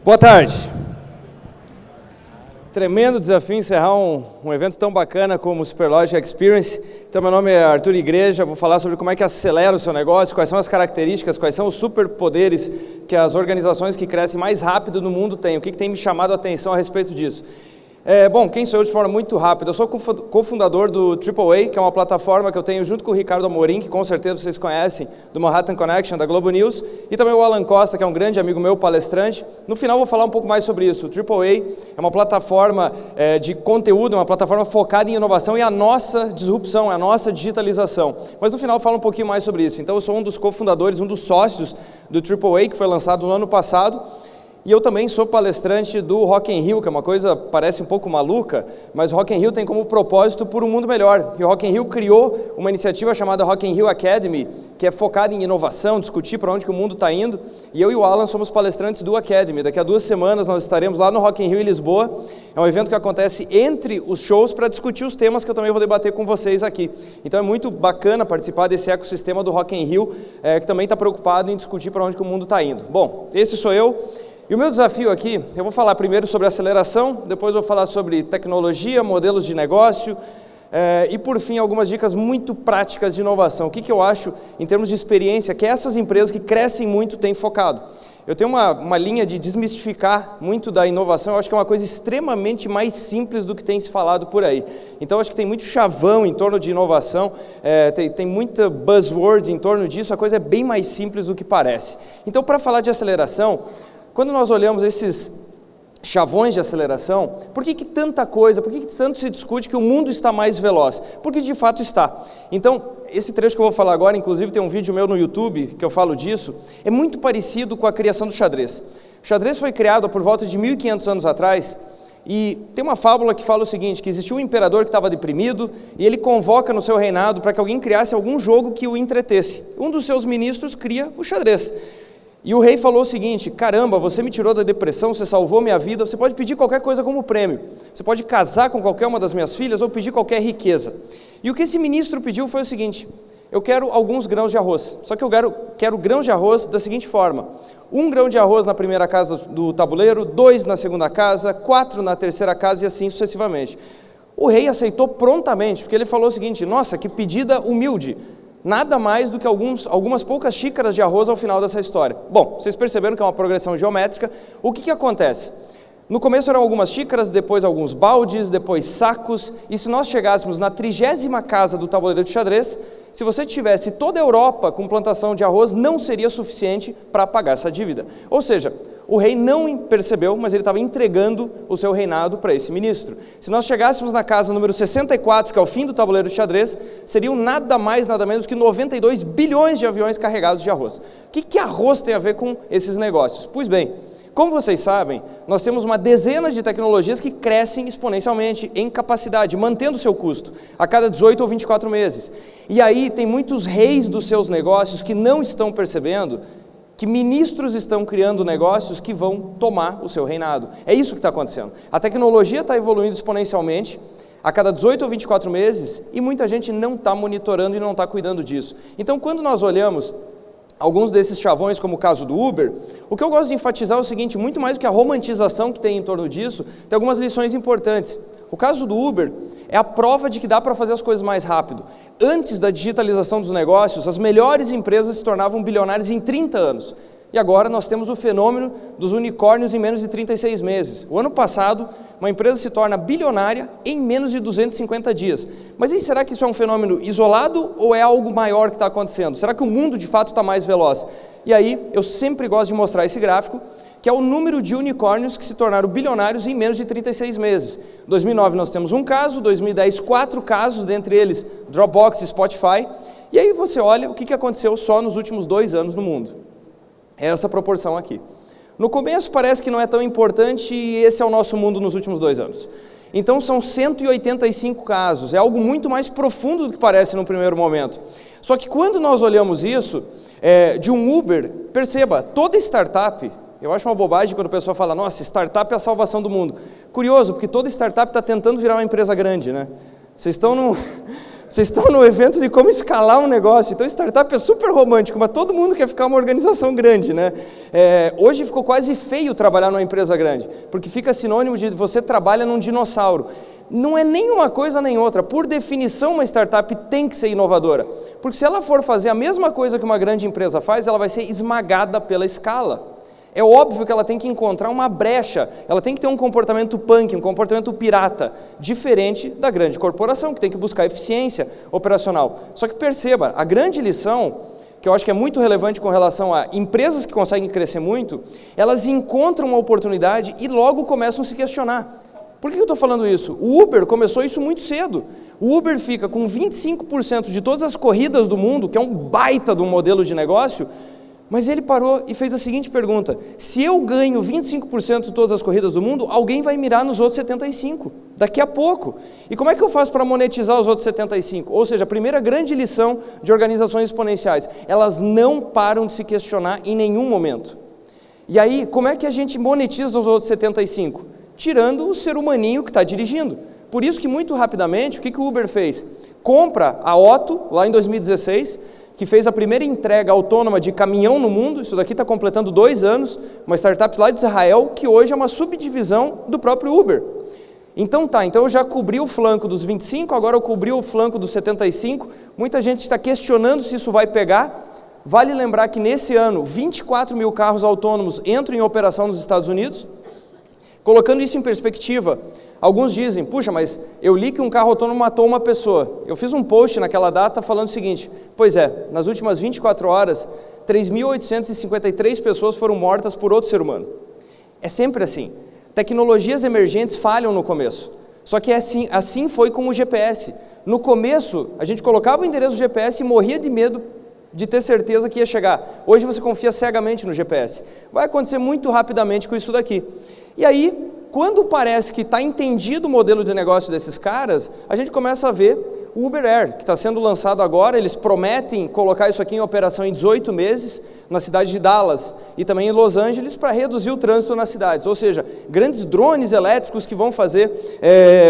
Boa tarde. Tremendo desafio encerrar um evento tão bacana como o Superlogic Experience. Então, meu nome é Arthur Igreja, vou falar sobre como é que acelera o seu negócio, quais são as características, quais são os superpoderes que as organizações que crescem mais rápido no mundo têm, o que tem me chamado a atenção a respeito disso. Bom, quem sou eu de forma muito rápida? Eu sou cofundador do AAA, que é uma plataforma que eu tenho junto com o Ricardo Amorim, que com certeza vocês conhecem, do Manhattan Connection, da Globo News, e também o Alan Costa, que é um grande amigo meu, palestrante. No final vou falar um pouco mais sobre isso. O AAA é uma plataforma de conteúdo, uma plataforma focada em inovação e a nossa disrupção, a nossa digitalização. Mas no final eu falo um pouquinho mais sobre isso. Então eu sou um dos cofundadores, um dos sócios do AAA, que foi lançado no ano passado. E eu também sou palestrante do Rock in Rio, que é uma coisa, parece um pouco maluca, mas o Rock in Rio tem como propósito por um mundo melhor. E o Rock in Rio criou uma iniciativa chamada Rock in Rio Academy, que é focada em inovação, discutir para onde que o mundo está indo. E eu e o Alan somos palestrantes do Academy. Daqui a 2 semanas nós estaremos lá no Rock in Rio em Lisboa. É um evento que acontece entre os shows para discutir os temas que eu também vou debater com vocês aqui. Então é muito bacana participar desse ecossistema do Rock in Rio, que também está preocupado em discutir para onde que o mundo está indo. Bom, esse sou eu. E o meu desafio aqui, eu vou falar primeiro sobre aceleração, depois vou falar sobre tecnologia, modelos de negócio e, por fim, algumas dicas muito práticas de inovação. O que eu acho, em termos de experiência, que essas empresas que crescem muito têm focado. Eu tenho uma linha de desmistificar muito da inovação, eu acho que é uma coisa extremamente mais simples do que tem se falado por aí. Então, eu acho que tem muito chavão em torno de inovação, tem muita buzzword em torno disso, a coisa é bem mais simples do que parece. Então, para falar de aceleração, quando nós olhamos esses chavões de aceleração, por que tanta coisa, por que tanto se discute que o mundo está mais veloz? Porque de fato está. Então, esse trecho que eu vou falar agora, inclusive tem um vídeo meu no YouTube que eu falo disso, é muito parecido com a criação do xadrez. O xadrez foi criado por volta de 1500 anos atrás, e tem uma fábula que fala o seguinte, que existiu um imperador que estava deprimido, e ele convoca no seu reinado para que alguém criasse algum jogo que o entretesse. Um dos seus ministros cria o xadrez. E o rei falou o seguinte: caramba, você me tirou da depressão, você salvou minha vida, você pode pedir qualquer coisa como prêmio. Você pode casar com qualquer uma das minhas filhas ou pedir qualquer riqueza. E o que esse ministro pediu foi o seguinte: eu quero alguns grãos de arroz. Só que eu quero grãos de arroz da seguinte forma: 1 grão de arroz na primeira casa do tabuleiro, 2 na segunda casa, 4 na terceira casa e assim sucessivamente. O rei aceitou prontamente, porque ele falou o seguinte: nossa, que pedida humilde. Nada mais do que algumas poucas xícaras de arroz ao final dessa história. Bom, vocês perceberam que é uma progressão geométrica. O que acontece? No começo eram algumas xícaras, depois alguns baldes, depois sacos, e se nós chegássemos na 30ª casa do tabuleiro de xadrez, se você tivesse toda a Europa com plantação de arroz, não seria suficiente para pagar essa dívida. Ou seja, o rei não percebeu, mas ele estava entregando o seu reinado para esse ministro. Se nós chegássemos na casa número 64, que é o fim do tabuleiro de xadrez, seriam nada mais, nada menos que 92 bilhões de aviões carregados de arroz. O que arroz tem a ver com esses negócios? Pois bem, como vocês sabem, nós temos uma dezena de tecnologias que crescem exponencialmente em capacidade, mantendo o seu custo, a cada 18 ou 24 meses. E aí tem muitos reis dos seus negócios que não estão percebendo que ministros estão criando negócios que vão tomar o seu reinado. É isso que está acontecendo. A tecnologia está evoluindo exponencialmente, a cada 18 ou 24 meses, e muita gente não está monitorando e não está cuidando disso. Então, quando nós olhamos alguns desses chavões, como o caso do Uber, o que eu gosto de enfatizar é o seguinte: muito mais do que a romantização que tem em torno disso, tem algumas lições importantes. O caso do Uber é a prova de que dá para fazer as coisas mais rápido. Antes da digitalização dos negócios, as melhores empresas se tornavam bilionárias em 30 anos. E agora nós temos o fenômeno dos unicórnios em menos de 36 meses. O ano passado, uma empresa se torna bilionária em menos de 250 dias. Mas e será que isso é um fenômeno isolado ou é algo maior que está acontecendo? Será que o mundo de fato está mais veloz? E aí, eu sempre gosto de mostrar esse gráfico, que é o número de unicórnios que se tornaram bilionários em menos de 36 meses. Em 2009 nós temos um caso, 2010 4 casos, dentre eles Dropbox e Spotify. E aí você olha o que aconteceu só nos últimos 2 anos no mundo. É essa proporção aqui. No começo parece que não é tão importante e esse é o nosso mundo nos últimos 2 anos. Então são 185 casos, é algo muito mais profundo do que parece no primeiro momento. Só que quando nós olhamos isso, de um Uber, perceba, toda startup, eu acho uma bobagem quando a pessoa fala, nossa, startup é a salvação do mundo. Curioso, porque toda startup está tentando virar uma empresa grande, né? Vocês estão Vocês estão no evento de como escalar um negócio. Então, startup é super romântico, mas todo mundo quer ficar uma organização grande, né? Hoje ficou quase feio trabalhar numa empresa grande, porque fica sinônimo de você trabalha num dinossauro. Não é nem uma coisa nem outra. Por definição, uma startup tem que ser inovadora. Porque se ela for fazer a mesma coisa que uma grande empresa faz, ela vai ser esmagada pela escala. É óbvio que ela tem que encontrar uma brecha, ela tem que ter um comportamento punk, um comportamento pirata, diferente da grande corporação, que tem que buscar eficiência operacional. Só que perceba, a grande lição, que eu acho que é muito relevante com relação a empresas que conseguem crescer muito, elas encontram uma oportunidade e logo começam a se questionar. Por que eu estou falando isso? O Uber começou isso muito cedo. O Uber fica com 25% de todas as corridas do mundo, que é um baita de um modelo de negócio, mas ele parou e fez a seguinte pergunta: se eu ganho 25% de todas as corridas do mundo, alguém vai mirar nos outros 75%, daqui a pouco. E como é que eu faço para monetizar os outros 75%? Ou seja, a primeira grande lição de organizações exponenciais, elas não param de se questionar em nenhum momento. E aí, como é que a gente monetiza os outros 75%? Tirando o ser humaninho que está dirigindo. Por isso que muito rapidamente, o que o Uber fez? Compra a Otto, lá em 2016, que fez a primeira entrega autônoma de caminhão no mundo. Isso daqui está completando 2 anos, uma startup lá de Israel, que hoje é uma subdivisão do próprio Uber. Então eu já cobri o flanco dos 25, agora eu cobri o flanco dos 75, muita gente está questionando se isso vai pegar. Vale lembrar que nesse ano, 24 mil carros autônomos entram em operação nos Estados Unidos. Colocando isso em perspectiva, alguns dizem, puxa, mas eu li que um carro autônomo matou uma pessoa. Eu fiz um post naquela data falando o seguinte: pois é, nas últimas 24 horas, 3.853 pessoas foram mortas por outro ser humano. É sempre assim. Tecnologias emergentes falham no começo. Só que assim foi com o GPS. No começo, a gente colocava o endereço do GPS e morria de medo de ter certeza que ia chegar. Hoje você confia cegamente no GPS. Vai acontecer muito rapidamente com isso daqui. E aí, quando parece que está entendido o modelo de negócio desses caras, a gente começa a ver o Uber Air, que está sendo lançado agora. Eles prometem colocar isso aqui em operação em 18 meses, na cidade de Dallas e também em Los Angeles, para reduzir o trânsito nas cidades. Ou seja, grandes drones elétricos que vão fazer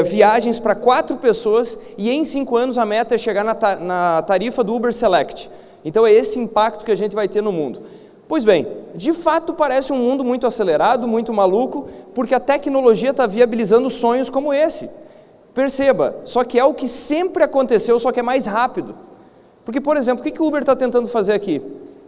viagens para 4 pessoas, e em 5 anos a meta é chegar na tarifa do Uber Select. Então é esse impacto que a gente vai ter no mundo. Pois bem, de fato parece um mundo muito acelerado, muito maluco, porque a tecnologia está viabilizando sonhos como esse. Perceba, só que é o que sempre aconteceu, só que é mais rápido. Porque, por exemplo, o que o Uber está tentando fazer aqui?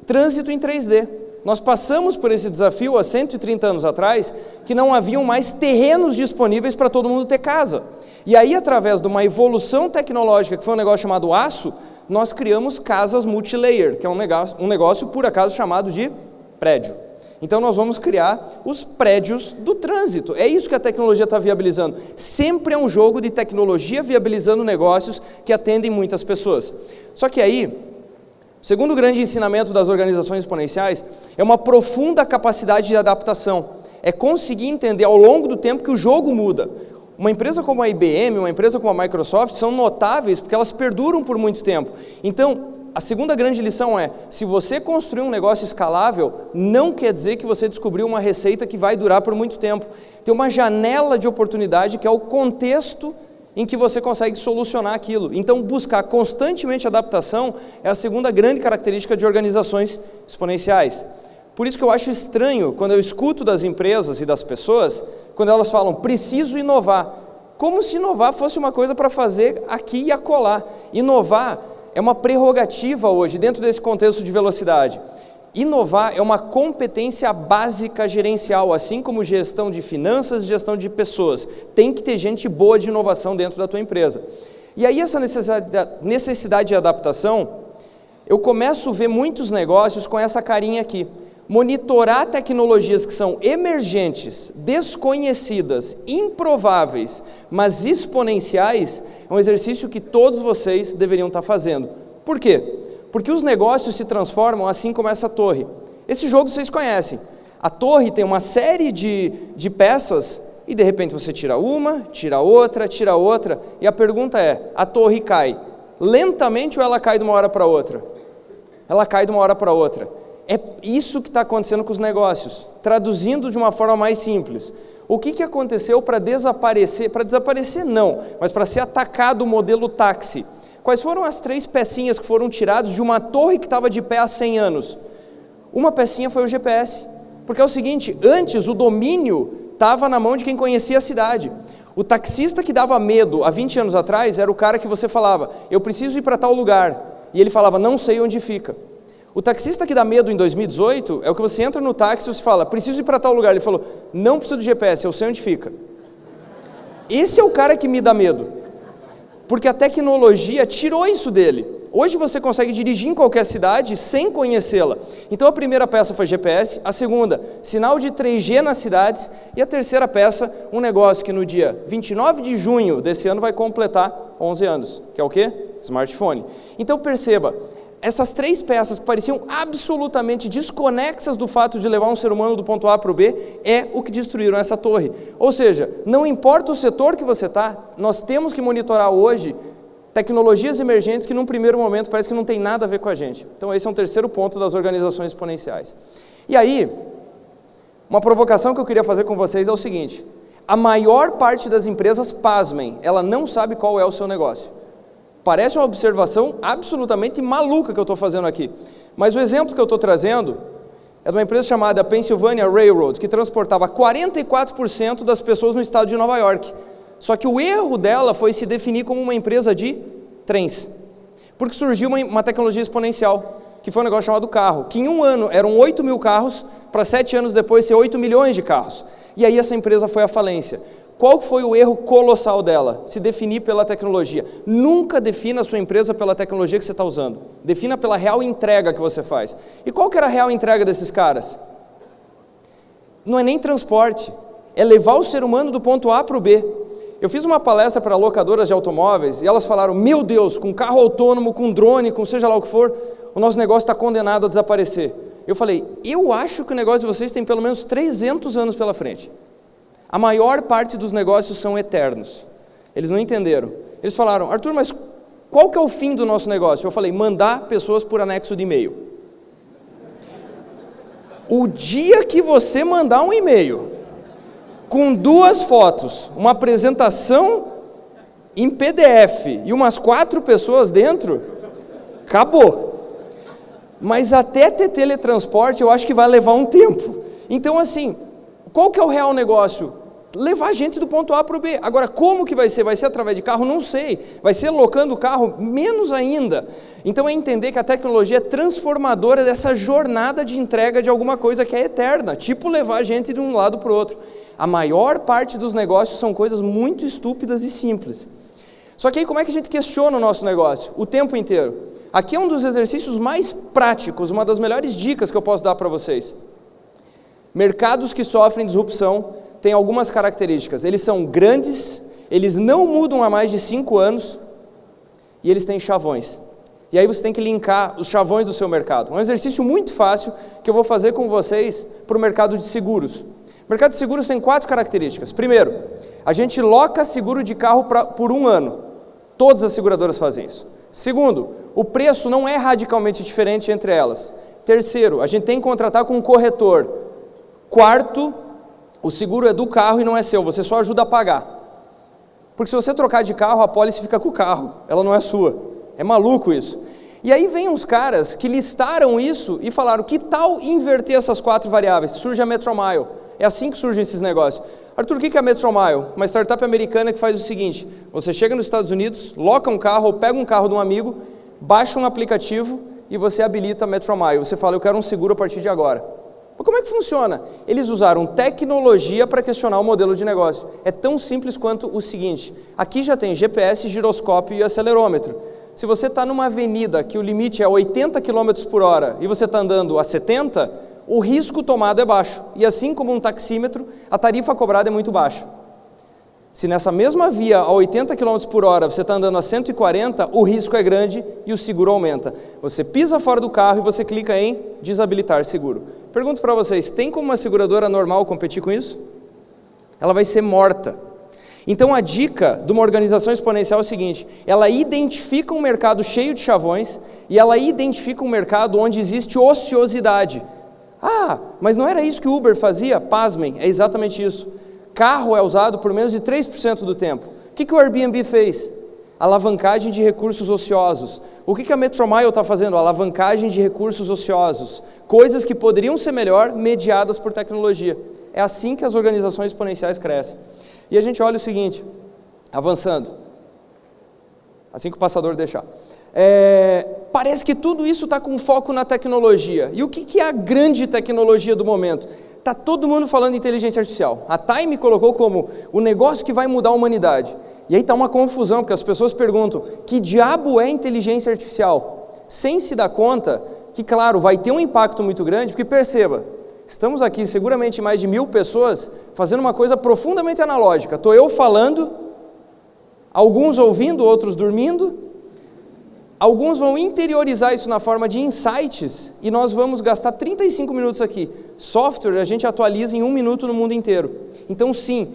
Trânsito em 3D. Nós passamos por esse desafio há 130 anos atrás, que não haviam mais terrenos disponíveis para todo mundo ter casa. E aí, através de uma evolução tecnológica, que foi um negócio chamado aço, nós criamos casas multilayer, que é um negócio por acaso chamado de prédio. Então nós vamos criar os prédios do trânsito. É isso que a tecnologia está viabilizando. Sempre é um jogo de tecnologia viabilizando negócios que atendem muitas pessoas. Só que aí, o segundo grande ensinamento das organizações exponenciais é uma profunda capacidade de adaptação. É conseguir entender ao longo do tempo que o jogo muda. Uma empresa como a IBM, uma empresa como a Microsoft são notáveis porque elas perduram por muito tempo. Então, a segunda grande lição é, se você construir um negócio escalável, não quer dizer que você descobriu uma receita que vai durar por muito tempo. Tem uma janela de oportunidade que é o contexto em que você consegue solucionar aquilo. Então, buscar constantemente adaptação é a segunda grande característica de organizações exponenciais. Por isso que eu acho estranho, quando eu escuto das empresas e das pessoas, quando elas falam, preciso inovar. Como se inovar fosse uma coisa para fazer aqui e acolá. Inovar é uma prerrogativa hoje, dentro desse contexto de velocidade. Inovar é uma competência básica gerencial, assim como gestão de finanças e gestão de pessoas. Tem que ter gente boa de inovação dentro da tua empresa. E aí essa necessidade de adaptação, eu começo a ver muitos negócios com essa carinha aqui. Monitorar tecnologias que são emergentes, desconhecidas, improváveis, mas exponenciais, é um exercício que todos vocês deveriam estar fazendo. Por quê? Porque os negócios se transformam assim como essa torre. Esse jogo vocês conhecem. A torre tem uma série de peças e de repente você tira uma, tira outra, e a pergunta é, a torre cai lentamente ou ela cai de uma hora para outra? Ela cai de uma hora para outra. É isso que está acontecendo com os negócios. Traduzindo de uma forma mais simples, o que aconteceu para desaparecer? Para desaparecer não, mas para ser atacado o modelo táxi. Quais foram as 3 pecinhas que foram tiradas de uma torre que estava de pé há 100 anos? Uma pecinha foi o GPS. Porque é o seguinte, antes o domínio estava na mão de quem conhecia a cidade. O taxista que dava medo há 20 anos atrás era o cara que você falava, eu preciso ir para tal lugar. E ele falava, não sei onde fica. O taxista que dá medo em 2018 é o que você entra no táxi e você fala, preciso ir para tal lugar. Ele falou, não preciso do GPS, eu sei onde fica. Esse é o cara que me dá medo. Porque a tecnologia tirou isso dele. Hoje você consegue dirigir em qualquer cidade sem conhecê-la. Então a primeira peça foi GPS, a segunda, sinal de 3G nas cidades, e a terceira peça, um negócio que no dia 29 de junho desse ano vai completar 11 anos, que é o quê? Smartphone. Então perceba, essas 3 peças que pareciam absolutamente desconexas do fato de levar um ser humano do ponto A para o B, é o que destruíram essa torre. Ou seja, não importa o setor que você está, nós temos que monitorar hoje tecnologias emergentes que num primeiro momento parece que não tem nada a ver com a gente. Então esse é um terceiro ponto das organizações exponenciais. E aí, uma provocação que eu queria fazer com vocês é o seguinte, a maior parte das empresas, pasmem, ela não sabe qual é o seu negócio. Parece uma observação absolutamente maluca que eu estou fazendo aqui. Mas o exemplo que eu estou trazendo é de uma empresa chamada Pennsylvania Railroad, que transportava 44% das pessoas no estado de Nova York. Só que o erro dela foi se definir como uma empresa de trens. Porque surgiu uma tecnologia exponencial, que foi um negócio chamado carro, que em um ano eram 8 mil carros, para 7 anos depois ser 8 milhões de carros. E aí essa empresa foi à falência. Qual foi o erro colossal dela? Se definir pela tecnologia. Nunca defina a sua empresa pela tecnologia que você está usando. Defina pela real entrega que você faz. E qual que era a real entrega desses caras? Não é nem transporte, é levar o ser humano do ponto A para o B. Eu fiz uma palestra para locadoras de automóveis e elas falaram, meu Deus, com carro autônomo, com drone, com seja lá o que for, o nosso negócio está condenado a desaparecer. Eu falei, eu acho que o negócio de vocês tem pelo menos 300 anos pela frente. A maior parte dos negócios são eternos. Eles não entenderam. Eles falaram, Arthur, mas qual que é o fim do nosso negócio? Eu falei, mandar pessoas por anexo de e-mail. O dia que você mandar um e-mail com 2 fotos, uma apresentação em PDF e umas 4 pessoas dentro, acabou. Mas até ter teletransporte eu acho que vai levar um tempo. Então assim, qual que é o real negócio? Levar gente do ponto A para o B. Agora, como que vai ser? Vai ser através de carro? Não sei. Vai ser locando o carro? Menos ainda. Então, é entender que a tecnologia é transformadora dessa jornada de entrega de alguma coisa que é eterna, tipo levar gente de um lado para o outro. A maior parte dos negócios são coisas muito estúpidas e simples. Só que aí, como é que a gente questiona o nosso negócio? O tempo inteiro. Aqui é um dos exercícios mais práticos, uma das melhores dicas que eu posso dar para vocês. Mercados que sofrem disrupção têm algumas características. Eles são grandes, eles não mudam há mais de 5 anos e eles têm chavões. E aí você tem que linkar os chavões do seu mercado. Um exercício muito fácil que eu vou fazer com vocês para o mercado de seguros. O mercado de seguros tem 4 características. Primeiro, a gente loca seguro de carro por 1 ano. Todas as seguradoras fazem isso. Segundo, o preço não é radicalmente diferente entre elas. Terceiro, a gente tem que contratar com um corretor. Quarto, o seguro é do carro e não é seu, você só ajuda a pagar. Porque se você trocar de carro, a pólice fica com o carro, ela não é sua. É maluco isso. E aí vem uns caras que listaram isso e falaram, que tal inverter essas 4 variáveis? Surge a Metromile. É assim que surgem esses negócios. Arthur, o que é a Metromile? Uma startup americana que faz o seguinte, você chega nos Estados Unidos, loca um carro ou pega um carro de um amigo, baixa um aplicativo e você habilita a Metromile. Você fala, eu quero um seguro a partir de agora. Mas como é que funciona? Eles usaram tecnologia para questionar o modelo de negócio. É tão simples quanto o seguinte, aqui já tem GPS, giroscópio e acelerômetro. Se você está numa avenida que o limite é 80 km por hora e você está andando a 70, o risco tomado é baixo. E assim como um taxímetro, a tarifa cobrada é muito baixa. Se nessa mesma via a 80 km por hora você está andando a 140, o risco é grande e o seguro aumenta. Você pisa fora do carro e você clica em desabilitar seguro. Pergunto para vocês, tem como uma seguradora normal competir com isso? Ela vai ser morta. Então a dica de uma organização exponencial é o seguinte, ela identifica um mercado cheio de chavões e ela identifica um mercado onde existe ociosidade. Ah, mas não era isso que o Uber fazia? Pasmem, é exatamente isso. Carro é usado por menos de 3% do tempo. O que o Airbnb fez? Alavancagem de recursos ociosos. O que a Metromile está fazendo? Alavancagem de recursos ociosos. Coisas que poderiam ser melhor mediadas por tecnologia. É assim que as organizações exponenciais crescem. E a gente olha o seguinte, avançando, assim que o passador deixar. Parece que tudo isso está com foco na tecnologia. E o que é a grande tecnologia do momento? Está todo mundo falando de inteligência artificial. A Time colocou como o negócio que vai mudar a humanidade. E aí está uma confusão, porque as pessoas perguntam, que diabo é inteligência artificial? Sem se dar conta que, claro, vai ter um impacto muito grande, porque perceba, estamos aqui seguramente mais de 1000 pessoas fazendo uma coisa profundamente analógica. Estou eu falando, alguns ouvindo, outros dormindo, alguns vão interiorizar isso na forma de insights e nós vamos gastar 35 minutos aqui. Software a gente atualiza em 1 minuto no mundo inteiro. Então sim,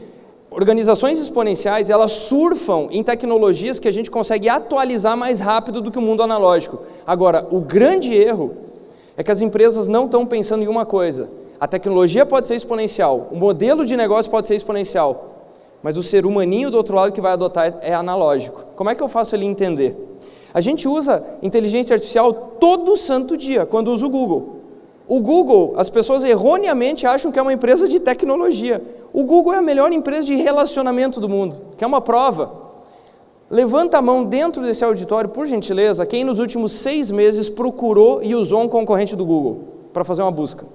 organizações exponenciais, elas surfam em tecnologias que a gente consegue atualizar mais rápido do que o mundo analógico. Agora, o grande erro é que as empresas não estão pensando em uma coisa. A tecnologia pode ser exponencial, o modelo de negócio pode ser exponencial, mas o ser humaninho do outro lado que vai adotar é analógico. Como é que eu faço ele entender? A gente usa inteligência artificial todo santo dia, quando usa o Google. O Google, as pessoas erroneamente acham que é uma empresa de tecnologia. O Google é a melhor empresa de relacionamento do mundo. Quer uma prova? Levanta a mão dentro desse auditório, por gentileza, quem nos últimos 6 meses procurou e usou um concorrente do Google para fazer uma busca.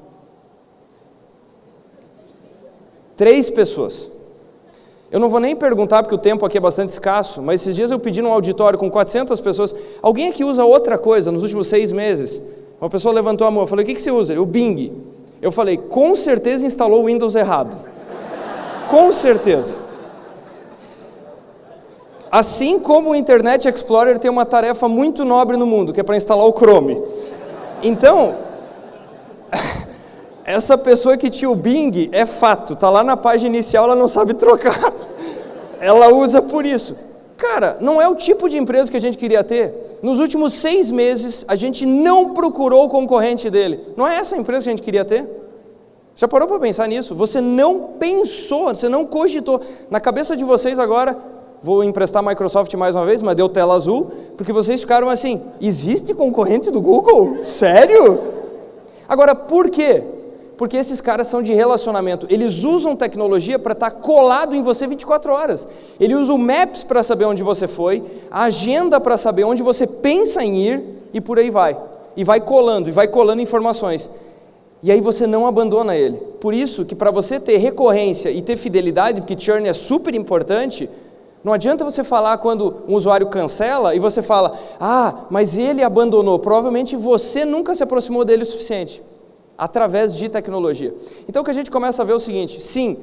3 pessoas. Eu não vou nem perguntar, porque o tempo aqui é bastante escasso, mas esses dias eu pedi num auditório com 400 pessoas, alguém aqui usa outra coisa nos últimos 6 meses? Uma pessoa levantou a mão, eu falei, o que você usa? O Bing. Eu falei, com certeza instalou o Windows errado. Com certeza. Assim como o Internet Explorer tem uma tarefa muito nobre no mundo, que é para instalar o Chrome. Então, essa pessoa que tinha o Bing, é fato, está lá na página inicial, ela não sabe trocar. Ela usa por isso. Cara, não é o tipo de empresa que a gente queria ter. Nos últimos 6 meses, a gente não procurou o concorrente dele. Não é essa a empresa que a gente queria ter? Já parou para pensar nisso? Você não pensou, você não cogitou. Na cabeça de vocês agora, vou emprestar a Microsoft mais uma vez, mas deu tela azul, porque vocês ficaram assim, existe concorrente do Google? Sério? Agora, por quê? Porque esses caras são de relacionamento, eles usam tecnologia para estar colado em você 24 horas. Ele usa o Maps para saber onde você foi, a agenda para saber onde você pensa em ir, e por aí vai. E vai colando informações. E aí você não abandona ele. Por isso que para você ter recorrência e ter fidelidade, porque churn é super importante, não adianta você falar quando um usuário cancela e você fala, mas ele abandonou. Provavelmente você nunca se aproximou dele o suficiente. Através de tecnologia. Então o que a gente começa a ver é o seguinte, sim,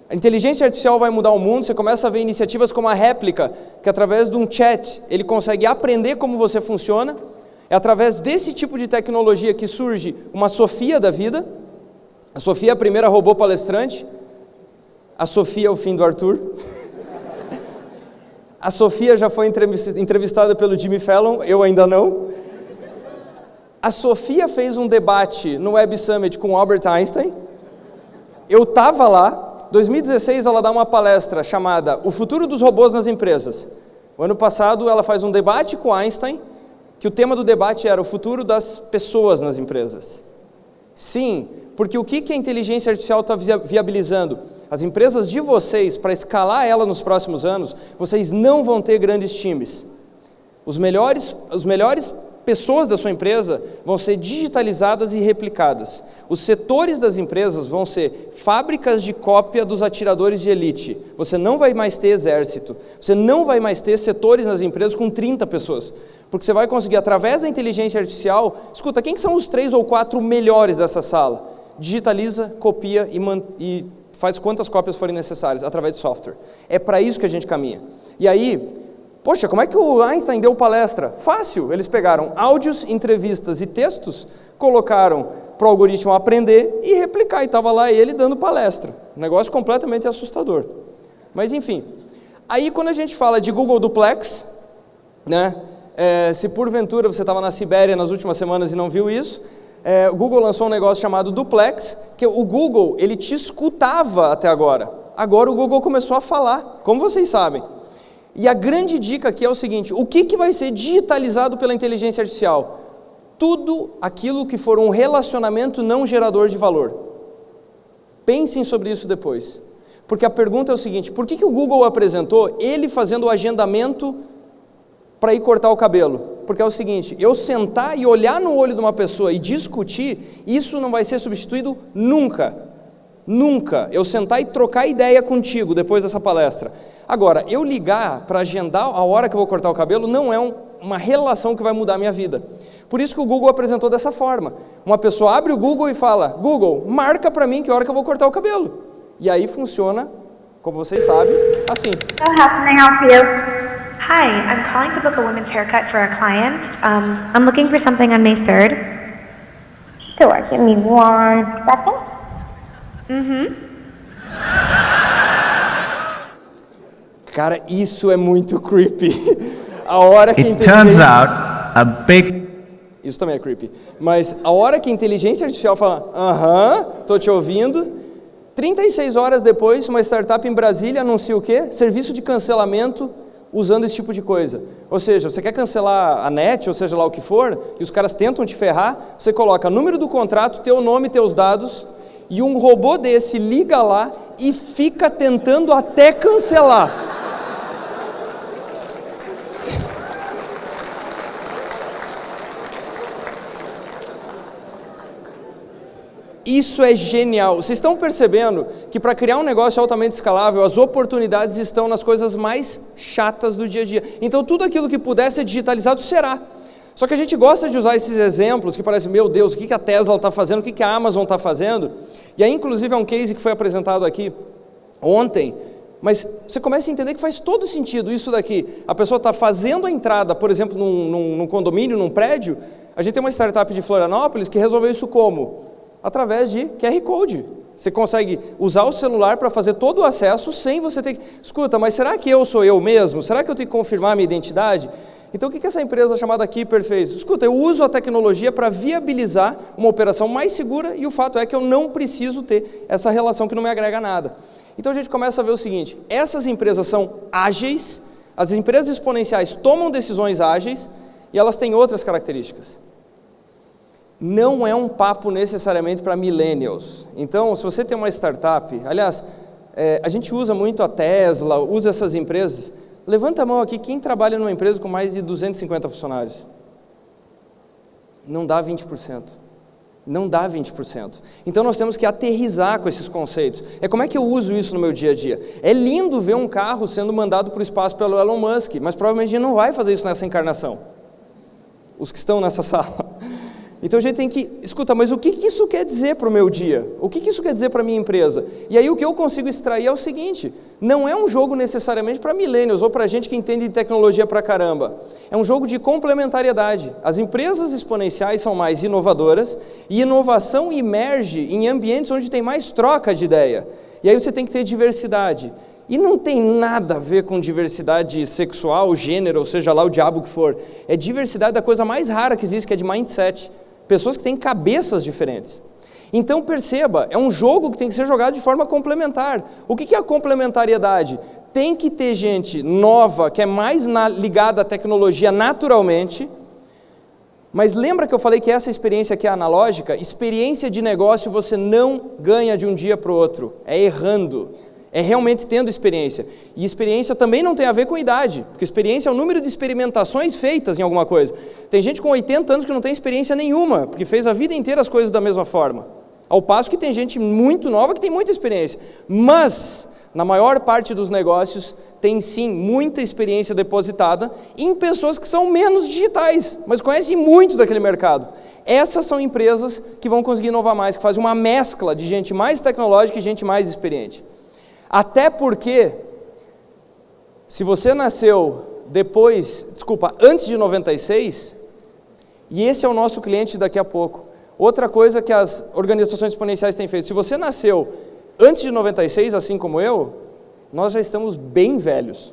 a inteligência artificial vai mudar o mundo, você começa a ver iniciativas como a Réplica, que através de um chat, ele consegue aprender como você funciona, é através desse tipo de tecnologia que surge uma Sofia da vida, a Sofia é a primeira robô palestrante, a Sofia é o fim do Arthur, a Sofia já foi entrevistada pelo Jimmy Fallon, eu ainda não. A Sofia fez um debate no Web Summit com Albert Einstein, eu estava lá, 2016 ela dá uma palestra chamada O Futuro dos Robôs nas Empresas. O ano passado ela faz um debate com Einstein, que o tema do debate era o futuro das pessoas nas empresas. Sim, porque o que a inteligência artificial está viabilizando? As empresas de vocês, para escalar ela nos próximos anos, vocês não vão ter grandes times. Os melhores pessoas da sua empresa vão ser digitalizadas e replicadas. Os setores das empresas vão ser fábricas de cópia dos atiradores de elite. Você não vai mais ter exército. Você não vai mais ter setores nas empresas com 30 pessoas. Porque você vai conseguir, através da inteligência artificial, escuta, quem que são os 3 ou 4 melhores dessa sala? Digitaliza, copia e faz quantas cópias forem necessárias, através de software. É para isso que a gente caminha. E aí, poxa, como é que o Einstein deu palestra? Fácil, eles pegaram áudios, entrevistas e textos, colocaram para o algoritmo aprender e replicar, e estava lá ele dando palestra. Um negócio completamente assustador. Mas enfim, aí quando a gente fala de Google Duplex, né, se porventura você estava na Sibéria nas últimas semanas e não viu isso, o Google lançou um negócio chamado Duplex, que o Google, ele te escutava até agora. Agora o Google começou a falar, como vocês sabem. E a grande dica aqui é o seguinte, o que vai ser digitalizado pela inteligência artificial? Tudo aquilo que for um relacionamento não gerador de valor. Pensem sobre isso depois. Porque a pergunta é o seguinte, por que o Google apresentou ele fazendo o agendamento para ir cortar o cabelo? Porque é o seguinte, eu sentar e olhar no olho de uma pessoa e discutir, isso não vai ser substituído nunca. Nunca. Eu sentar e trocar ideia contigo depois dessa palestra. Agora, eu ligar para agendar a hora que eu vou cortar o cabelo não é uma relação que vai mudar a minha vida. Por isso que o Google apresentou dessa forma. Uma pessoa abre o Google e fala, Google, marca para mim que hora que eu vou cortar o cabelo. E aí funciona, como vocês sabem, assim. So how can I help you? Hi, I'm calling to book a women's haircut for a client. I'm looking for something on May 3rd. Sure, give me 1 second. Cara, isso é muito creepy. A hora que It turns out a big Isso também é creepy. Mas a hora que a inteligência artificial fala, aham, tô te ouvindo, 36 horas depois, uma startup em Brasília anuncia o quê? Serviço de cancelamento usando esse tipo de coisa. Ou seja, você quer cancelar a net, ou seja lá o que for, e os caras tentam te ferrar, você coloca número do contrato, teu nome, teus dados, e um robô desse liga lá e fica tentando até cancelar. Isso é genial. Vocês estão percebendo que para criar um negócio altamente escalável, as oportunidades estão nas coisas mais chatas do dia a dia. Então tudo aquilo que puder ser digitalizado será. Só que a gente gosta de usar esses exemplos que parecem, meu Deus, o que a Tesla está fazendo, o que a Amazon está fazendo. E aí inclusive é um case que foi apresentado aqui ontem, mas você começa a entender que faz todo sentido isso daqui. A pessoa está fazendo a entrada, por exemplo, num condomínio, num prédio. A gente tem uma startup de Florianópolis que resolveu isso como? Através de QR Code. Você consegue usar o celular para fazer todo o acesso sem você ter que... Escuta, mas será que eu sou eu mesmo? Será que eu tenho que confirmar a minha identidade? Então o que essa empresa chamada Keeper fez? Escuta, eu uso a tecnologia para viabilizar uma operação mais segura e o fato é que eu não preciso ter essa relação que não me agrega nada. Então a gente começa a ver o seguinte, essas empresas são ágeis, as empresas exponenciais tomam decisões ágeis e elas têm outras características. Não é um papo necessariamente para millennials. Então, se você tem uma startup, aliás, a gente usa muito a Tesla, usa essas empresas, levanta a mão aqui, quem trabalha numa empresa com mais de 250 funcionários? Não dá 20%. Não dá 20%. Então nós temos que aterrissar com esses conceitos. Como é que eu uso isso no meu dia a dia? É lindo ver um carro sendo mandado para o espaço pelo Elon Musk, mas provavelmente a gente não vai fazer isso nessa encarnação. Os que estão nessa sala. Então a gente tem que, escuta, mas o que isso quer dizer para o meu dia? O que isso quer dizer para a minha empresa? E aí o que eu consigo extrair é o seguinte, não é um jogo necessariamente para millennials ou para gente que entende de tecnologia pra caramba. É um jogo de complementariedade. As empresas exponenciais são mais inovadoras e inovação emerge em ambientes onde tem mais troca de ideia. E aí você tem que ter diversidade. E não tem nada a ver com diversidade sexual, gênero, ou seja lá o diabo que for. É diversidade da coisa mais rara que existe, que é de mindset. Pessoas que têm cabeças diferentes. Então perceba, é um jogo que tem que ser jogado de forma complementar. O que é a complementariedade? Tem que ter gente nova, que é mais ligada à tecnologia naturalmente, mas lembra que eu falei que essa experiência aqui é analógica? Experiência de negócio você não ganha de um dia para o outro, é errando. É realmente tendo experiência. E experiência também não tem a ver com idade, porque experiência é o número de experimentações feitas em alguma coisa. Tem gente com 80 anos que não tem experiência nenhuma, porque fez a vida inteira as coisas da mesma forma. Ao passo que tem gente muito nova que tem muita experiência. Mas, na maior parte dos negócios, tem sim muita experiência depositada em pessoas que são menos digitais, mas conhecem muito daquele mercado. Essas são empresas que vão conseguir inovar mais, que fazem uma mescla de gente mais tecnológica e gente mais experiente. Até porque, se você nasceu antes de 96, e esse é o nosso cliente daqui a pouco. Outra coisa que as organizações exponenciais têm feito, se você nasceu antes de 96, assim como eu, nós já estamos bem velhos.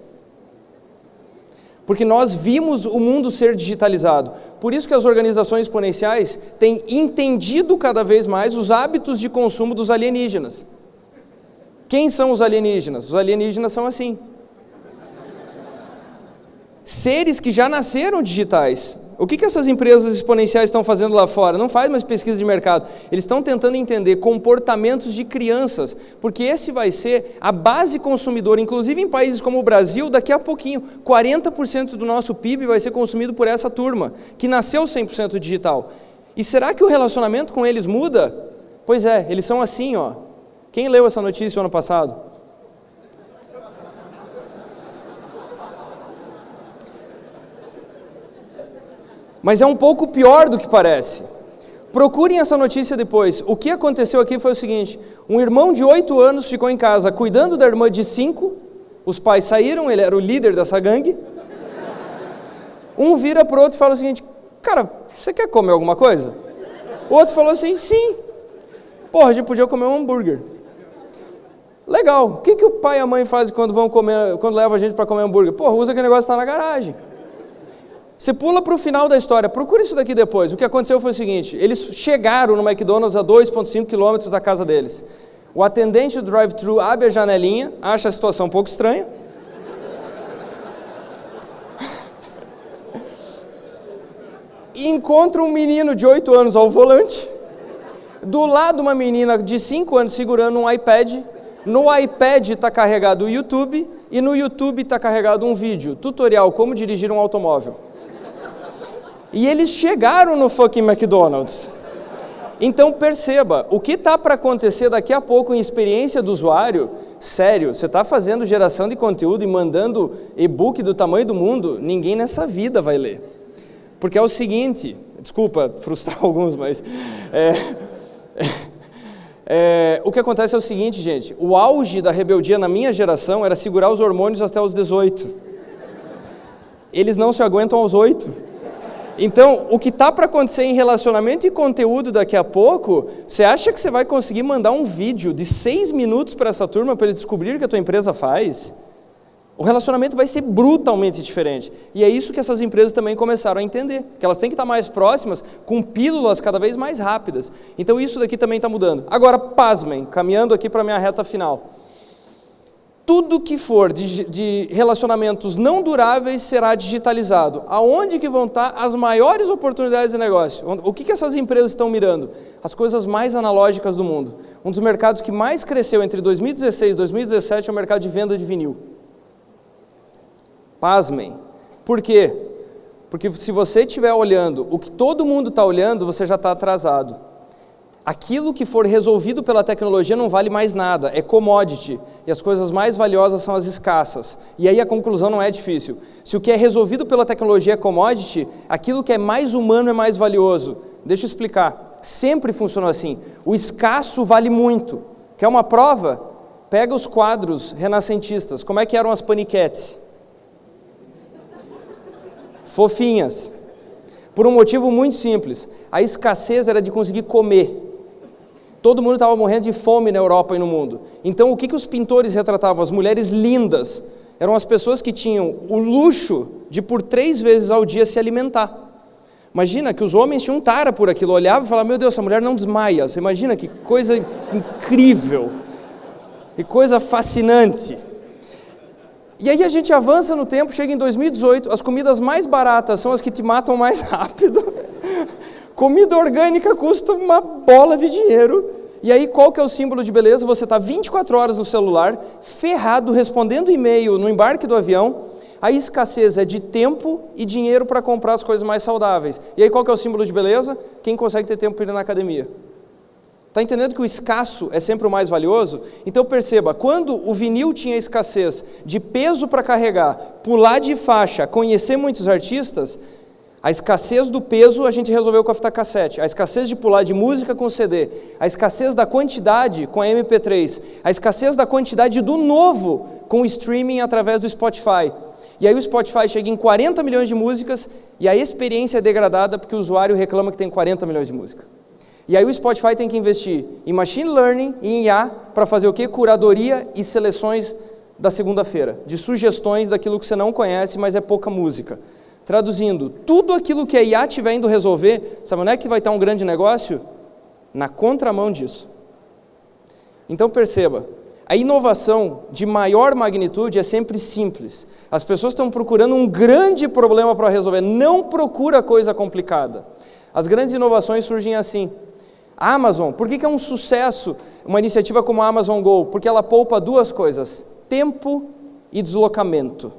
Porque nós vimos o mundo ser digitalizado. Por isso que as organizações exponenciais têm entendido cada vez mais os hábitos de consumo dos alienígenas. Quem são os alienígenas? Os alienígenas são assim. seres que já nasceram digitais. O que essas empresas exponenciais estão fazendo lá fora? Não faz mais pesquisa de mercado. Eles estão tentando entender comportamentos de crianças, porque esse vai ser a base consumidora, inclusive em países como o Brasil, daqui a pouquinho, 40% do nosso PIB vai ser consumido por essa turma, que nasceu 100% digital. E será que o relacionamento com eles muda? Pois é, eles são assim, ó. Quem leu essa notícia o ano passado? Mas é um pouco pior do que parece. Procurem essa notícia depois. O que aconteceu aqui foi o seguinte: um irmão de 8 anos ficou em casa cuidando da irmã de 5, os pais saíram, ele era o líder dessa gangue. Um vira para o outro e fala o seguinte: cara, você quer comer alguma coisa? O outro falou assim: sim. Porra, a gente podia comer um hambúrguer. Legal. O que o pai e a mãe fazem quando levam a gente para comer hambúrguer? Porra, usa aquele negócio que está na garagem. Você pula para o final da história, procura isso daqui depois. O que aconteceu foi o seguinte: eles chegaram no McDonald's a 2,5 quilômetros da casa deles. O atendente do drive-thru abre a janelinha, acha a situação um pouco estranha. E encontra um menino de 8 anos ao volante. Do lado uma menina de 5 anos segurando um iPad. No iPad está carregado o YouTube e no YouTube está carregado um vídeo, tutorial como dirigir um automóvel. E eles chegaram no fucking McDonald's. Então perceba, o que está para acontecer daqui a pouco em experiência do usuário, sério, você está fazendo geração de conteúdo e mandando e-book do tamanho do mundo, ninguém nessa vida vai ler. Porque é o seguinte, desculpa frustrar alguns, mas... o que acontece é o seguinte, gente, o auge da rebeldia na minha geração era segurar os hormônios até os 18. Eles não se aguentam aos 8. Então, o que está para acontecer em relacionamento e conteúdo daqui a pouco, você acha que você vai conseguir mandar um vídeo de 6 minutos para essa turma para eles descobrirem o que a tua empresa faz? O relacionamento vai ser brutalmente diferente. E é isso que essas empresas também começaram a entender, que elas têm que estar mais próximas, com pílulas cada vez mais rápidas. Então isso daqui também está mudando. Agora, pasmem, caminhando aqui para a minha reta final. Tudo que for de relacionamentos não duráveis será digitalizado. Aonde que vão estar as maiores oportunidades de negócio? O que essas empresas estão mirando? As coisas mais analógicas do mundo. Um dos mercados que mais cresceu entre 2016 e 2017 é o mercado de venda de vinil. Pasmem. Por quê? Porque se você estiver olhando o que todo mundo está olhando, você já está atrasado. Aquilo que for resolvido pela tecnologia não vale mais nada, é commodity, e as coisas mais valiosas são as escassas. E aí a conclusão não é difícil. Se o que é resolvido pela tecnologia é commodity, aquilo que é mais humano é mais valioso. Deixa eu explicar. Sempre funcionou assim. O escasso vale muito. Quer uma prova? Pega os quadros renascentistas. Como é que eram as paniquetes? Fofinhas. Por um motivo muito simples. A escassez era de conseguir comer. Todo mundo estava morrendo de fome na Europa e no mundo. Então, o que os pintores retratavam? As mulheres lindas. Eram as pessoas que tinham o luxo de, por 3 vezes ao dia, se alimentar. Imagina que os homens tinham tara por aquilo. Olhavam e falavam: meu Deus, essa mulher não desmaia. Você imagina que coisa incrível. Que coisa fascinante. E aí a gente avança no tempo, chega em 2018, as comidas mais baratas são as que te matam mais rápido. Comida orgânica custa uma bola de dinheiro. E aí qual que é o símbolo de beleza? Você está 24 horas no celular, ferrado, respondendo e-mail no embarque do avião. A escassez é de tempo e dinheiro para comprar as coisas mais saudáveis. E aí qual que é o símbolo de beleza? Quem consegue ter tempo para ir na academia. Está entendendo que o escasso é sempre o mais valioso? Então perceba, quando o vinil tinha escassez de peso para carregar, pular de faixa, conhecer muitos artistas, a escassez do peso a gente resolveu com a fita cassete, a escassez de pular de música com CD, a escassez da quantidade com a MP3, a escassez da quantidade do novo com o streaming através do Spotify. E aí o Spotify chega em 40 milhões de músicas e a experiência é degradada porque o usuário reclama que tem 40 milhões de músicas. E aí o Spotify tem que investir em machine learning e em IA para fazer o quê? Curadoria e seleções da segunda-feira, de sugestões daquilo que você não conhece, mas é pouca música. Traduzindo, tudo aquilo que a IA estiver indo resolver, sabe onde é que vai estar um grande negócio? Na contramão disso. Então perceba, A inovação de maior magnitude é sempre simples. As pessoas estão procurando um grande problema para resolver, não procura coisa complicada. As grandes inovações surgem assim. A Amazon, por que é um sucesso uma iniciativa como a Amazon Go? Porque ela poupa duas coisas, tempo e deslocamento.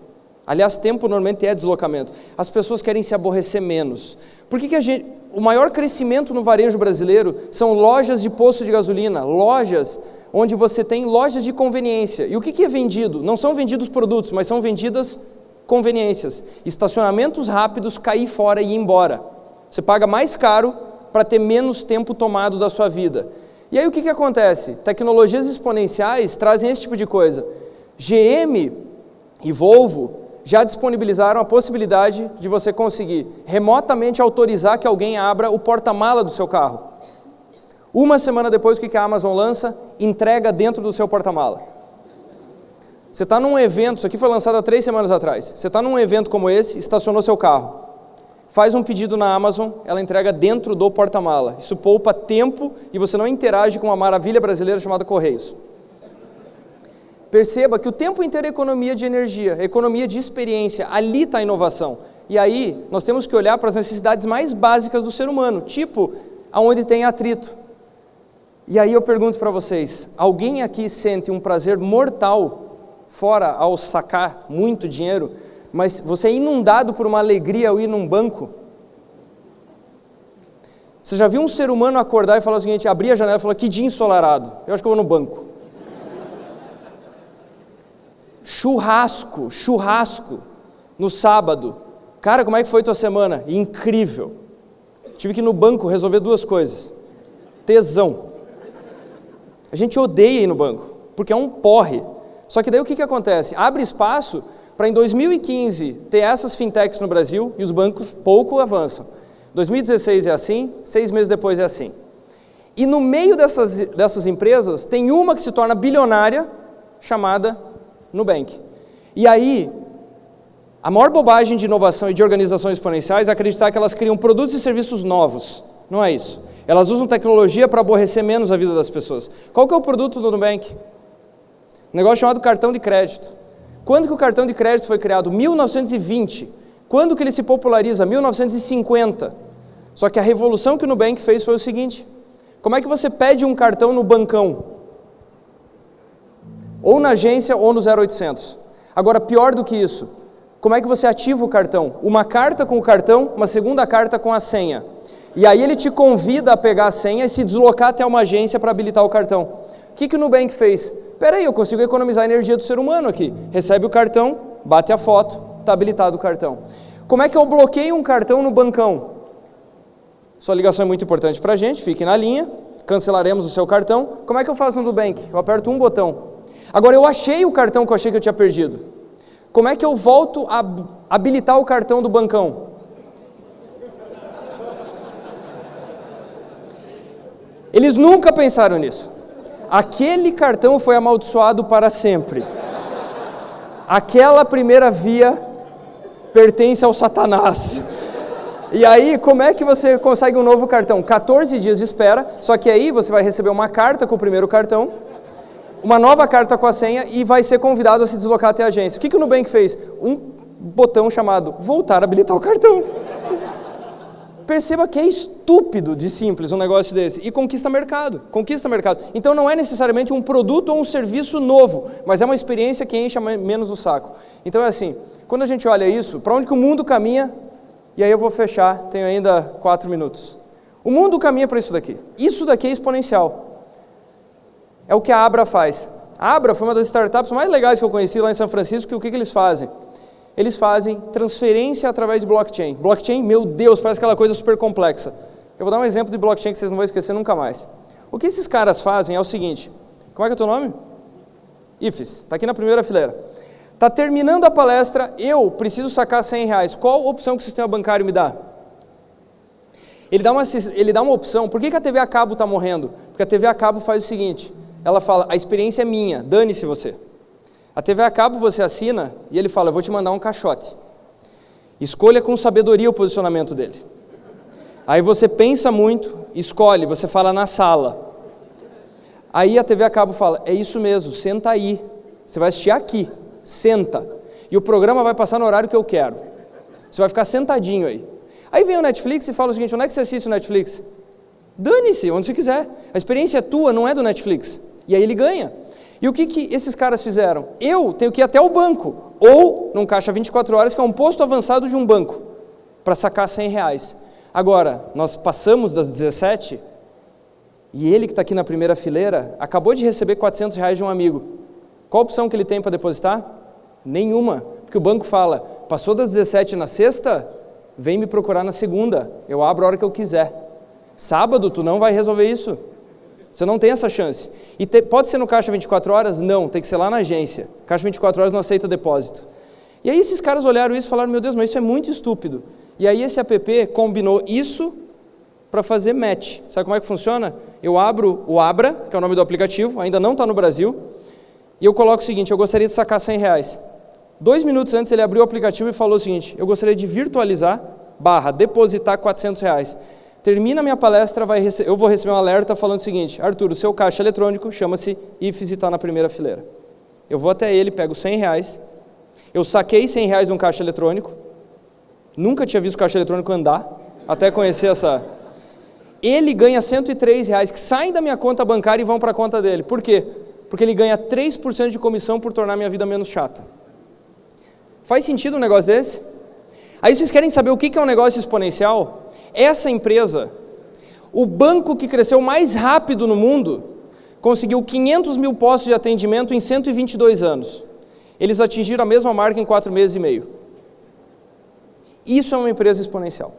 Aliás, tempo normalmente é deslocamento. As pessoas querem se aborrecer menos. Por que o maior crescimento no varejo brasileiro são lojas de posto de gasolina, lojas onde você tem lojas de conveniência. E o que é vendido? Não são vendidos produtos, mas são vendidas conveniências. Estacionamentos rápidos, cair fora e ir embora. Você paga mais caro para ter menos tempo tomado da sua vida. E aí o que acontece? Tecnologias exponenciais trazem esse tipo de coisa. GM e Volvo já disponibilizaram a possibilidade de você conseguir remotamente autorizar que alguém abra o porta-mala do seu carro. Uma semana depois, o que a Amazon lança? Entrega dentro do seu porta-mala. Você está num evento, isso aqui foi lançado há 3 semanas atrás, você está num evento como esse, estacionou seu carro, faz um pedido na Amazon, ela entrega dentro do porta-mala. Isso poupa tempo e você não interage com uma maravilha brasileira chamada Correios. Perceba que o tempo inteiro é economia de energia, economia de experiência, ali está a inovação. E aí, nós temos que olhar para as necessidades mais básicas do ser humano, tipo, aonde tem atrito. E aí eu pergunto para vocês, alguém aqui sente um prazer mortal, fora ao sacar muito dinheiro, mas você é inundado por uma alegria ao ir num banco? Você já viu um ser humano acordar e falar o seguinte, abrir a janela e falar, que dia ensolarado, eu acho que eu vou no banco. Churrasco no sábado. Cara, como é que foi tua semana? Incrível. Tive que ir no banco resolver 2 coisas. Tesão. A gente odeia ir no banco, porque é um porre. Só que daí o que acontece? Abre espaço para em 2015 ter essas fintechs no Brasil e os bancos pouco avançam. 2016 é assim, 6 meses depois é assim. E no meio dessas empresas tem uma que se torna bilionária, chamada Nubank. E aí, a maior bobagem de inovação e de organizações exponenciais é acreditar que elas criam produtos e serviços novos. Não é isso. Elas usam tecnologia para aborrecer menos a vida das pessoas. Qual que é o produto do Nubank? Um negócio chamado cartão de crédito. Quando que o cartão de crédito foi criado? 1920. Quando que ele se populariza? 1950. Só que a revolução que o Nubank fez foi o seguinte. Como é que você pede um cartão no bancão? Ou na agência ou no 0800. Agora, pior do que isso, como é que você ativa o cartão? Uma carta com o cartão, uma segunda carta com a senha. E aí ele te convida a pegar a senha e se deslocar até uma agência para habilitar o cartão. O que o Nubank fez? Espera aí, eu consigo economizar a energia do ser humano aqui. Recebe o cartão, bate a foto, está habilitado o cartão. Como é que eu bloqueio um cartão no bancão? Sua ligação é muito importante para a gente, fique na linha, cancelaremos o seu cartão. Como é que eu faço no Nubank? Eu aperto um botão. Agora eu achei o cartão que eu achei que eu tinha perdido. Como é que eu volto a habilitar o cartão do bancão? Eles nunca pensaram nisso. Aquele cartão foi amaldiçoado para sempre. Aquela primeira via pertence ao Satanás. E aí, como é que você consegue um novo cartão? 14 dias de espera, só que aí você vai receber uma carta com o primeiro cartão, uma nova carta com a senha e vai ser convidado a se deslocar até a agência. O que o Nubank fez? Um botão chamado voltar a habilitar o cartão. Perceba que é estúpido de simples um negócio desse. E conquista mercado. Então não é necessariamente um produto ou um serviço novo, mas é uma experiência que enche menos o saco. Então é assim, quando a gente olha isso, para onde que o mundo caminha? E aí eu vou fechar, tenho ainda 4 minutos. O mundo caminha para isso daqui. Isso daqui é exponencial. É o que a Abra faz. A Abra foi uma das startups mais legais que eu conheci lá em São Francisco, que o que eles fazem? Eles fazem transferência através de blockchain. Blockchain, meu Deus, parece aquela coisa super complexa. Eu vou dar um exemplo de blockchain que vocês não vão esquecer nunca mais. O que esses caras fazem é o seguinte, como é que é o teu nome? Ifes, está aqui na primeira fileira. Está terminando a palestra, eu preciso sacar R$100. Qual opção que o sistema bancário me dá? Ele dá uma opção. Por que a TV a cabo está morrendo? Porque a TV a cabo faz o seguinte, ela fala, a experiência é minha, dane-se você. A TV a cabo você assina e ele fala, eu vou te mandar um caixote. Escolha com sabedoria o posicionamento dele. Aí você pensa muito, escolhe, você fala na sala. Aí a TV a cabo fala, é isso mesmo, senta aí, você vai assistir aqui, senta. E o programa vai passar no horário que eu quero. Você vai ficar sentadinho aí. Aí vem o Netflix e fala o seguinte, onde é que você assiste o Netflix? Dane-se, onde você quiser. A experiência é tua, não é do Netflix. E aí ele ganha. E o que esses caras fizeram? Eu tenho que ir até o banco, ou num caixa 24 horas, que é um posto avançado de um banco, para sacar R$100. Agora, nós passamos das 17, e ele que está aqui na primeira fileira, acabou de receber R$400 de um amigo. Qual a opção que ele tem para depositar? Nenhuma, porque o banco fala, passou das 17 na sexta, vem me procurar na segunda, eu abro a hora que eu quiser. Sábado, tu não vai resolver isso. Você não tem essa chance. E pode ser no caixa 24 horas? Não, tem que ser lá na agência. Caixa 24 horas não aceita depósito. E aí esses caras olharam isso e falaram, meu Deus, mas isso é muito estúpido. E aí esse app combinou isso para fazer match. Sabe como é que funciona? Eu abro o Abra, que é o nome do aplicativo, ainda não está no Brasil, e eu coloco o seguinte, eu gostaria de sacar R$100. 2 minutos antes ele abriu o aplicativo e falou o seguinte, eu gostaria de virtualizar, depositar R$400. Termina a minha palestra, eu vou receber um alerta falando o seguinte, Arthur, o seu caixa eletrônico chama-se IFES e está na primeira fileira. Eu vou até ele, pego R$100, eu saquei R$100 num caixa eletrônico, nunca tinha visto o caixa eletrônico andar, até conhecer essa... Ele ganha R$103 que saem da minha conta bancária e vão para a conta dele. Por quê? Porque ele ganha 3% de comissão por tornar minha vida menos chata. Faz sentido um negócio desse? Aí vocês querem saber o que é um negócio exponencial? Essa empresa, o banco que cresceu mais rápido no mundo, conseguiu 500 mil postos de atendimento em 122 anos. Eles atingiram a mesma marca em 4 meses e meio. Isso é uma empresa exponencial.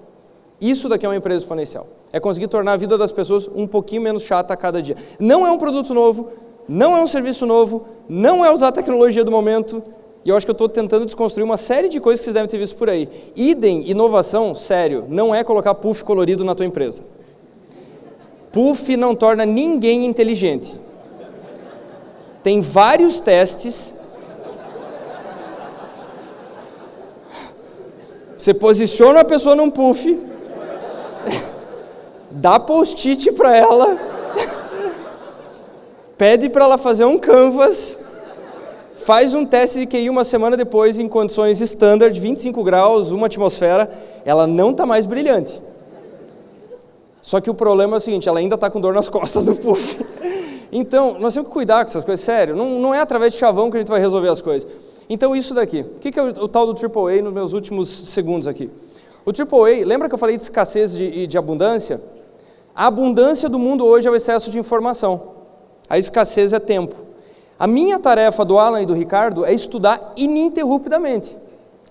Isso daqui é uma empresa exponencial. É conseguir tornar a vida das pessoas um pouquinho menos chata a cada dia. Não é um produto novo, não é um serviço novo, não é usar a tecnologia do momento. E eu acho que eu estou tentando desconstruir uma série de coisas que vocês devem ter visto por aí. Idem, inovação, sério, não é colocar puff colorido na tua empresa. Puff não torna ninguém inteligente. Tem vários testes. Você posiciona a pessoa num puff, dá post-it para ela, pede para ela fazer um canvas, faz um teste de QI uma semana depois, em condições standard, 25 graus, uma atmosfera, ela não está mais brilhante. Só que o problema é o seguinte, ela ainda está com dor nas costas do puff. Então, nós temos que cuidar com essas coisas, sério, não é através de chavão que a gente vai resolver as coisas. Então, isso daqui. O que é o tal do AAA nos meus últimos segundos aqui? O AAA, lembra que eu falei de escassez e de abundância? A abundância do mundo hoje é o excesso de informação. A escassez é tempo. A minha tarefa do Alan e do Ricardo é estudar ininterruptamente.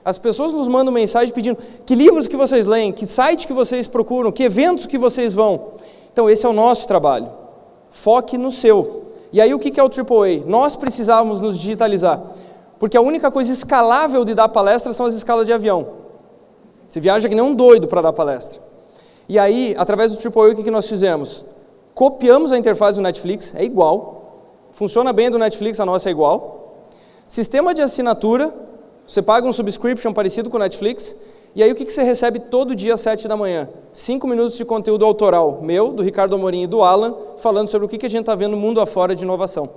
As pessoas nos mandam mensagem pedindo que livros que vocês leem, que site que vocês procuram, que eventos que vocês vão. Então esse é o nosso trabalho. Foque no seu. E aí o que é o AAA? Nós precisávamos nos digitalizar. Porque a única coisa escalável de dar palestra são as escalas de avião. Você viaja que nem um doido para dar palestra. E aí, através do AAA, o que nós fizemos? Copiamos a interface do Netflix, é igual. Funciona bem do Netflix, a nossa é igual. Sistema de assinatura, você paga um subscription parecido com o Netflix, e aí o que você recebe todo dia às 7 da manhã? 5 minutos de conteúdo autoral, meu, do Ricardo Amorim e do Alan, falando sobre o que a gente está vendo no mundo afora de inovação.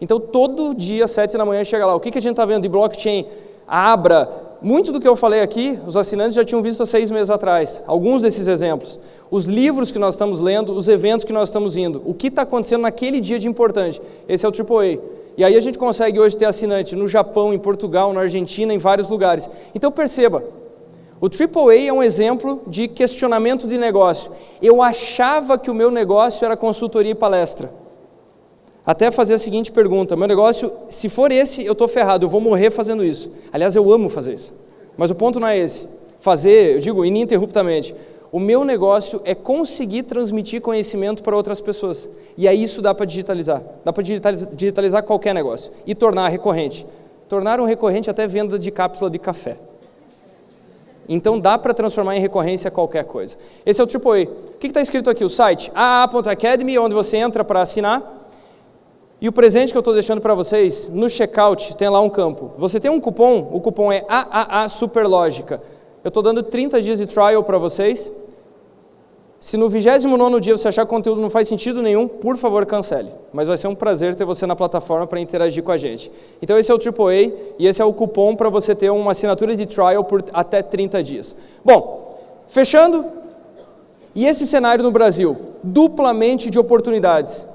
Então, todo dia às 7 da manhã chega lá, o que a gente está vendo de blockchain, Abra, muito do que eu falei aqui, os assinantes já tinham visto há 6 meses atrás, alguns desses exemplos. Os livros que nós estamos lendo, os eventos que nós estamos indo, o que está acontecendo naquele dia de importante. Esse é o AAA. E aí a gente consegue hoje ter assinante no Japão, em Portugal, na Argentina, em vários lugares. Então perceba, o AAA é um exemplo de questionamento de negócio. Eu achava que o meu negócio era consultoria e palestra. Até fazer a seguinte pergunta, meu negócio, se for esse, eu estou ferrado, eu vou morrer fazendo isso. Aliás, eu amo fazer isso. Mas o ponto não é esse. Fazer, eu digo ininterruptamente, o meu negócio é conseguir transmitir conhecimento para outras pessoas. E aí isso dá para digitalizar. Dá para digitalizar qualquer negócio. E tornar recorrente. Tornar um recorrente até venda de cápsula de café. Então dá para transformar em recorrência qualquer coisa. Esse é o AAA. O que está escrito aqui? O site aa.academy, onde você entra para assinar. E o presente que eu estou deixando para vocês, no checkout, tem lá um campo. Você tem um cupom, o cupom é AAA Superlógica. Eu estou dando 30 dias de trial para vocês. Se no 29º dia você achar que o conteúdo não faz sentido nenhum, por favor, cancele. Mas vai ser um prazer ter você na plataforma para interagir com a gente. Então esse é o AAA e esse é o cupom para você ter uma assinatura de trial por até 30 dias. Bom, fechando, e esse cenário no Brasil, duplamente de oportunidades.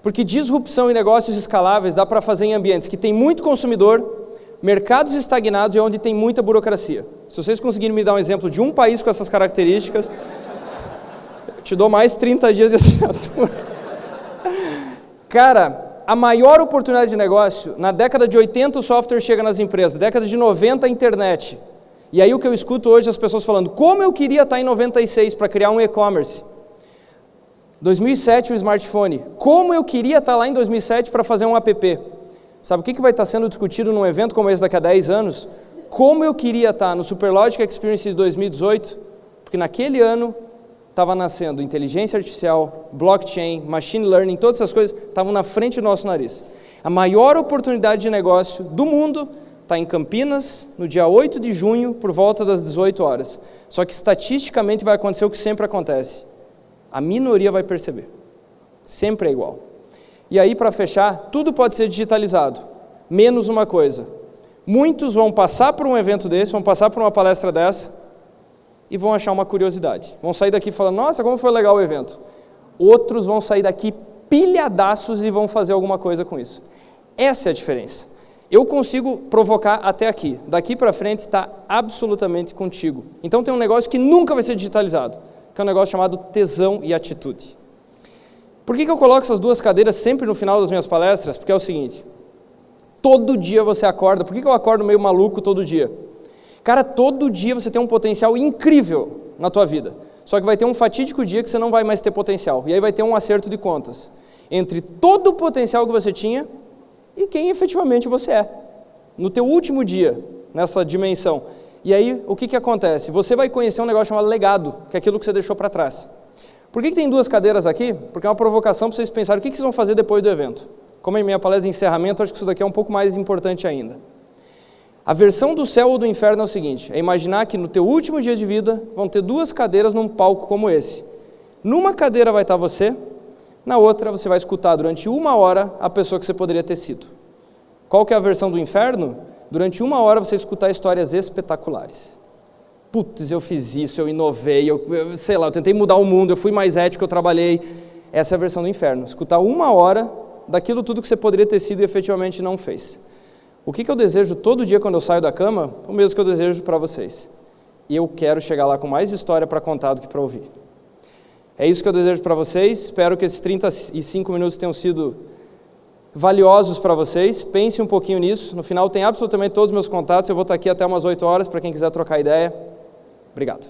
Porque disrupção e negócios escaláveis dá para fazer em ambientes que tem muito consumidor, mercados estagnados e onde tem muita burocracia. Se vocês conseguirem me dar um exemplo de um país com essas características, te dou mais 30 dias de assinatura. Cara, a maior oportunidade de negócio, na década de 80 o software chega nas empresas, década de 90 a internet. E aí o que eu escuto hoje as pessoas falando, como eu queria estar em 96 para criar um e-commerce. 2007 o smartphone, como eu queria estar lá em 2007 para fazer um app. Sabe o que vai estar sendo discutido num evento como esse daqui a 10 anos? Como eu queria estar no Superlogic Experience de 2018, porque naquele ano estava nascendo inteligência artificial, blockchain, machine learning, todas essas coisas estavam na frente do nosso nariz. A maior oportunidade de negócio do mundo está em Campinas, no dia 8 de junho, por volta das 18 horas. Só que estatisticamente vai acontecer o que sempre acontece. A minoria vai perceber. Sempre é igual. E aí, para fechar, tudo pode ser digitalizado, menos uma coisa. Muitos vão passar por um evento desse, vão passar por uma palestra dessa, e vão achar uma curiosidade. Vão sair daqui falando, nossa, como foi legal o evento. Outros vão sair daqui pilhadaços e vão fazer alguma coisa com isso. Essa é a diferença. Eu consigo provocar até aqui. Daqui para frente está absolutamente contigo. Então tem um negócio que nunca vai ser digitalizado, que é um negócio chamado tesão e atitude. Por que eu coloco essas duas cadeiras sempre no final das minhas palestras? Porque é o seguinte, todo dia você acorda. Por que eu acordo meio maluco todo dia? Cara, todo dia você tem um potencial incrível na tua vida. Só que vai ter um fatídico dia que você não vai mais ter potencial. E aí vai ter um acerto de contas entre todo o potencial que você tinha e quem efetivamente você é. No teu último dia, nessa dimensão. E aí, o que acontece? Você vai conhecer um negócio chamado legado, que é aquilo que você deixou para trás. Por que tem duas cadeiras aqui? Porque é uma provocação para vocês pensarem o que vocês vão fazer depois do evento. Como em minha palestra de encerramento, acho que isso daqui é um pouco mais importante ainda. A versão do céu ou do inferno é o seguinte, é imaginar que no teu último dia de vida vão ter duas cadeiras num palco como esse. Numa cadeira vai estar você, na outra você vai escutar durante 1 hora a pessoa que você poderia ter sido. Qual que é a versão do inferno? Durante 1 hora você escutar histórias espetaculares. Putz, eu fiz isso, eu inovei, eu sei lá, eu tentei mudar o mundo, eu fui mais ético, eu trabalhei. Essa é a versão do inferno, escutar 1 hora daquilo tudo que você poderia ter sido e efetivamente não fez. O que eu desejo todo dia quando eu saio da cama? O mesmo que eu desejo para vocês. E eu quero chegar lá com mais história para contar do que para ouvir. É isso que eu desejo para vocês. Espero que esses 35 minutos tenham sido valiosos para vocês. Pense um pouquinho nisso. No final tem absolutamente todos os meus contatos. Eu vou estar aqui até umas 8 horas para quem quiser trocar ideia. Obrigado.